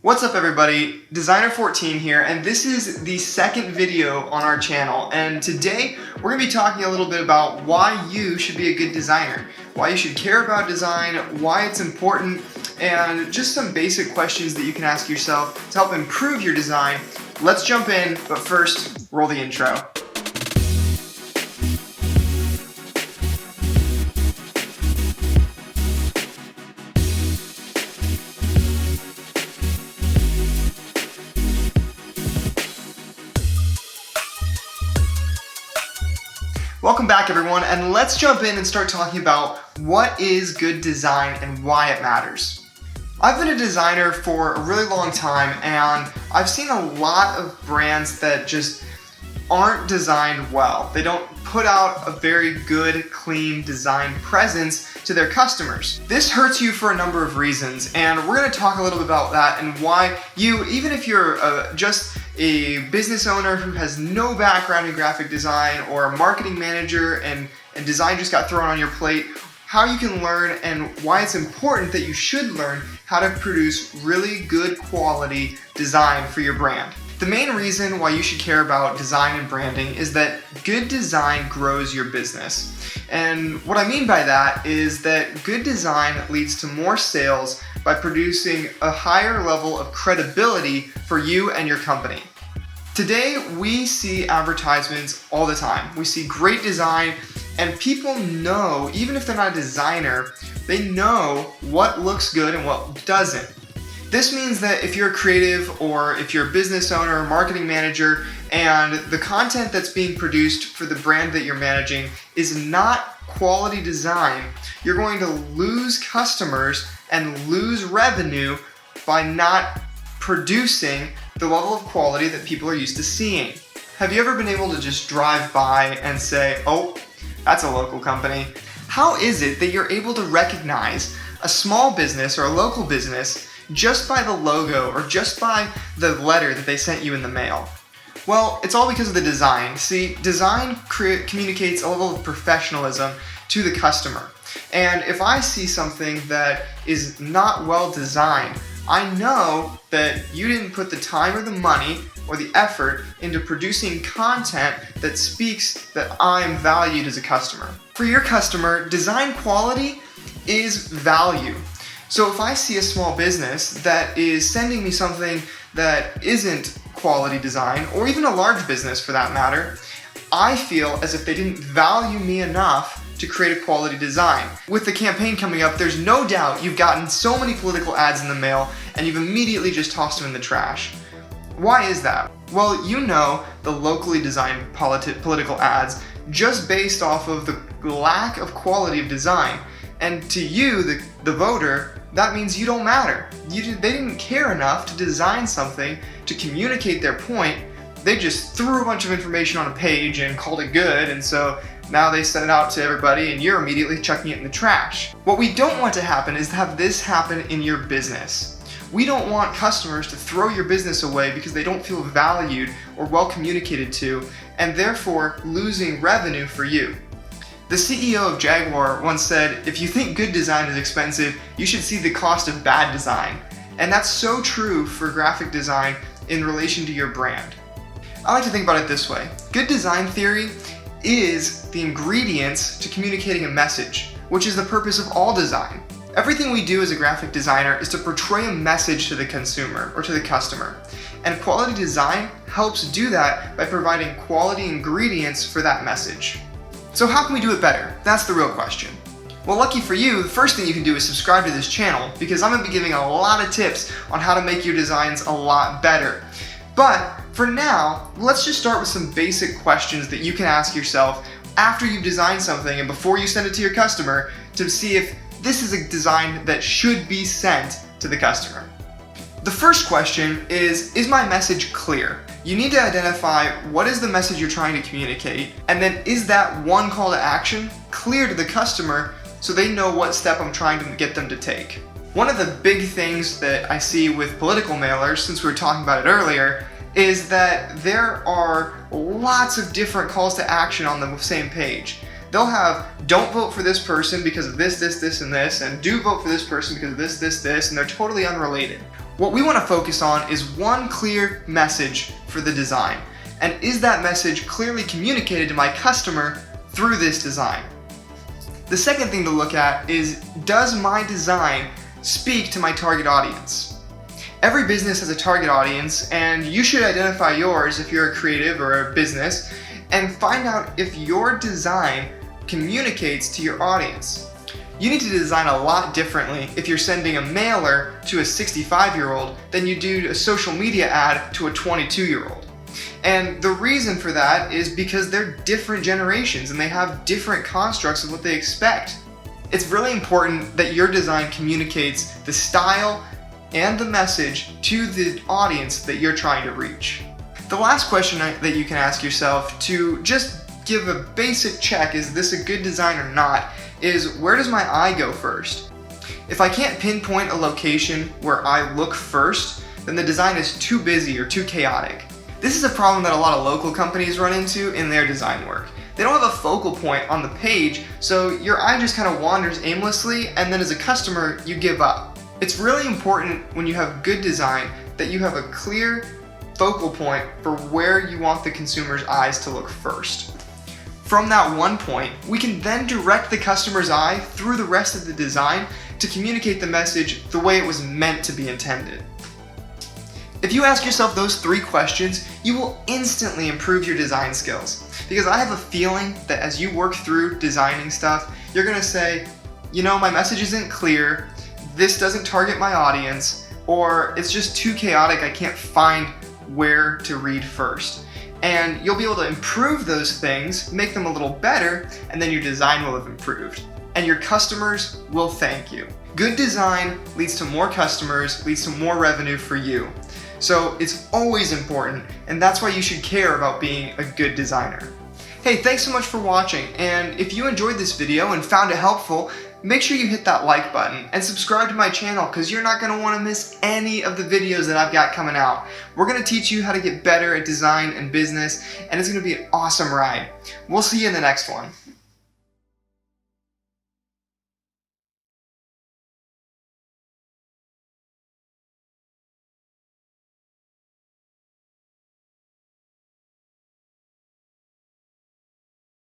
What's up everybody, Designer14 here, and this is the second video on our channel, and today we're going to be talking a little bit about why you should be a good designer, why you should care about design, why it's important, and just some basic questions that you can ask yourself to help improve your design. Let's jump in, but first, roll the intro. Welcome back everyone, and let's jump in and start talking about what is good design and why it matters. I've been a designer for a really long time, and I've seen a lot of brands that just aren't designed well. They don't put out a very good, clean design presence to their customers. This hurts you for a number of reasons, and we're going to talk a little bit about that and why you, even if you're just a business owner who has no background in graphic design, or a marketing manager and design just got thrown on your plate, how you can learn and why it's important that you should learn how to produce really good quality design for your brand. The main reason why you should care about design and branding is that good design grows your business. And what I mean by that is that good design leads to more sales by producing a higher level of credibility for you and your company. Today, we see advertisements all the time. We see great design, and people know, even if they're not a designer, they know what looks good and what doesn't. This means that if you're a creative, or if you're a business owner or marketing manager, and the content that's being produced for the brand that you're managing is not quality design, you're going to lose customers and lose revenue by not producing the level of quality that people are used to seeing. Have you ever been able to just drive by and say, oh, that's a local company? How is it that you're able to recognize a small business or a local business just by the logo or just by the letter that they sent you in the mail? Well, it's all because of the design. See, design communicates a level of professionalism to the customer. And if I see something that is not well designed, I know that you didn't put the time or the money or the effort into producing content that speaks that I'm valued as a customer. For your customer, design quality is value. So if I see a small business that is sending me something that isn't quality design, or even a large business for that matter, I feel as if they didn't value me enough to create a quality design. With the campaign coming up, there's no doubt you've gotten so many political ads in the mail and you've immediately just tossed them in the trash. Why is that? Well, you know the locally designed political ads just based off of the lack of quality of design. And to you, the voter, that means you don't matter. They didn't care enough to design something to communicate their point. They just threw a bunch of information on a page and called it good, and so now they send it out to everybody and you're immediately chucking it in the trash. What we don't want to happen is to have this happen in your business. We don't want customers to throw your business away because they don't feel valued or well communicated to, and therefore losing revenue for you. The CEO of Jaguar once said, if you think good design is expensive, you should see the cost of bad design. And that's so true for graphic design in relation to your brand. I like to think about it this way. Good design theory is the ingredients to communicating a message, which is the purpose of all design. Everything we do as a graphic designer is to portray a message to the consumer or to the customer. And quality design helps do that by providing quality ingredients for that message. So how can we do it better? That's the real question. Well, lucky for you, the first thing you can do is subscribe to this channel, because I'm going to be giving a lot of tips on how to make your designs a lot better. But for now, let's just start with some basic questions that you can ask yourself after you've designed something and before you send it to your customer to see if this is a design that should be sent to the customer. The first question is my message clear? You need to identify what is the message you're trying to communicate, and then is that one call to action clear to the customer so they know what step I'm trying to get them to take. One of the big things that I see with political mailers, since we were talking about it earlier, is that there are lots of different calls to action on the same page. They'll have, don't vote for this person because of this, this, this, and this, and do vote for this person because of this, this, this, and they're totally unrelated. What we want to focus on is one clear message for the design. And is that message clearly communicated to my customer through this design? The second thing to look at is, does my design speak to my target audience? Every business has a target audience, and you should identify yours if you're a creative or a business, and find out if your design communicates to your audience. You need to design a lot differently if you're sending a mailer to a 65-year-old than you do a social media ad to a 22-year-old. And the reason for that is because they're different generations and they have different constructs of what they expect. It's really important that your design communicates the style and the message to the audience that you're trying to reach. The last question that you can ask yourself to just give a basic check, is this a good design or not, is where does my eye go first? If I can't pinpoint a location where I look first, then the design is too busy or too chaotic. This is a problem that a lot of local companies run into in their design work. They don't have a focal point on the page, so your eye just kind of wanders aimlessly, and then as a customer, you give up. It's really important when you have good design that you have a clear focal point for where you want the consumer's eyes to look first. From that one point, we can then direct the customer's eye through the rest of the design to communicate the message the way it was meant to be intended. If you ask yourself those 3 questions, you will instantly improve your design skills. Because I have a feeling that as you work through designing stuff, you're gonna say, you know, my message isn't clear, this doesn't target my audience, or it's just too chaotic, I can't find where to read first. And you'll be able to improve those things, make them a little better, and then your design will have improved. And your customers will thank you. Good design leads to more customers, leads to more revenue for you. So it's always important, and that's why you should care about being a good designer. Hey, thanks so much for watching, and if you enjoyed this video and found it helpful, make sure you hit that like button and subscribe to my channel, because you're not going to want to miss any of the videos that I've got coming out. We're going to teach you how to get better at design and business, and it's going to be an awesome ride. We'll see you in the next one.